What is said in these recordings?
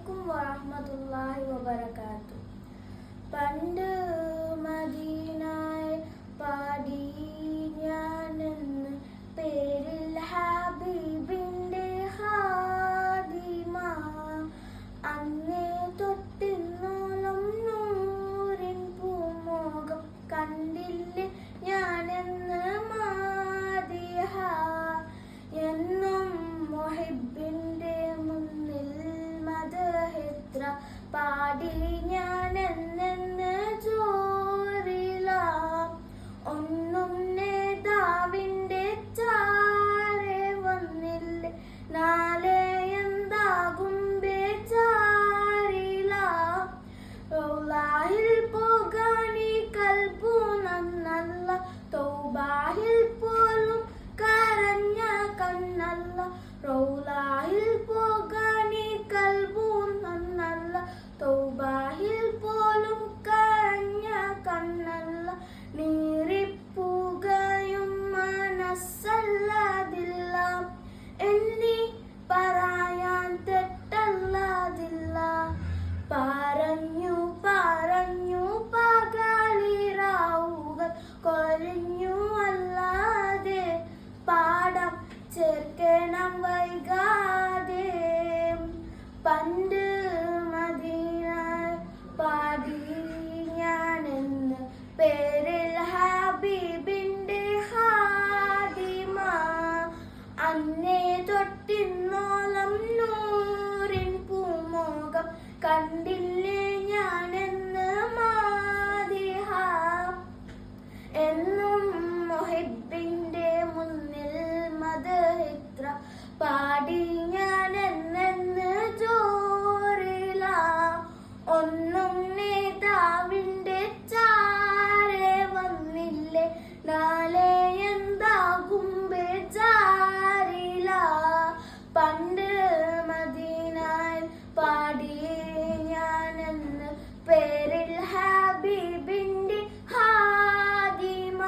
അലൈക്കും വറഹ്മത്തുള്ളാഹി വബറകാതുഹു. പണ്ട് മദീനയിൽ പാടി ഞാനെന്ന് പേരിൽ ഹബീബിന്റെ ഖാദിമ. അന്നേ തൊട്ടിന്നോളം നൂറിൻ പൂമോകം കണ്ടില്ലേ ഞാനെന്ന് മാദിഹ. എന്നും മുഹിബിന്റെ മുന്നിൽ മദഹിത്ര പാടി ഞാനെന്ന് ജോറില. ഒന്നും നേതാവിന്റെ ചാരെ വന്നില്ലേ നാളെ എന്താകും ബേജാറില. റൗളാഹിൽ പോകാനി കൽബു നന്നല്ല, തൗബാഹിൽ പോലും കരഞ്ഞ കണ്ണല്ല. റൗളാഹിൽ പോകാനി കൽബു നന്നല്ല, തൗബാഹിൽ പോലും കരഞ്ഞ കണ്ണല്ല. നീറിപ്പുകയും മനസ്സല്ലതില്ല, എണ്ണി പറയാൻ തെറ്റല്ലതില്ല. പറഞ്ഞു പറഞ്ഞു പകലിറാവുകൾ കൊലിഞ്ഞു അല്ലാതെ പാടം ചേർക്കണം വൈകാതെ. പണ്ട് മദീനയിൽ പാടി ഞാനെന്ന് പേരിൽ ഹബീബിന്റെ ഖാദിമ. അന്നേ തൊട്ടിന്നോളം നൂറിൻ പൂമോകം കണ്ടില്ലേ ഞാനെന്ന് മാദിഹ. എന്നും മുഹിബിന്റെ മുന്നിൽ മദഹിത്ര പാടി ഞാനെന്ന് ജോറില. ഒന്നും നേതാവിന്റെ ചാരെ വന്നില്ലേ നാളെ എന്താകും ബേജാറില. പണ്ട് മദീനയിൽ പാടി ഞാനെന്ന് പേരിൽ ഹബീബിന്റെ ഖാദിമ.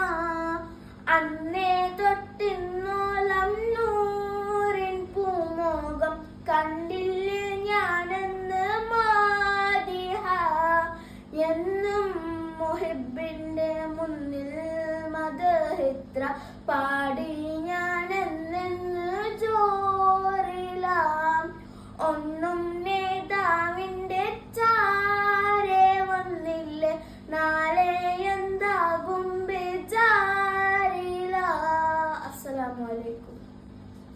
അന്നേ തൊട്ടിന്നോളം നൂറിൻ പൂമോകം കണ്ടില്ലേ ഞാനെന്ന് മാദിഹ. എന്നും മുഹിബിന്റെ മുന്നിൽ മദഹിത്ര പാടി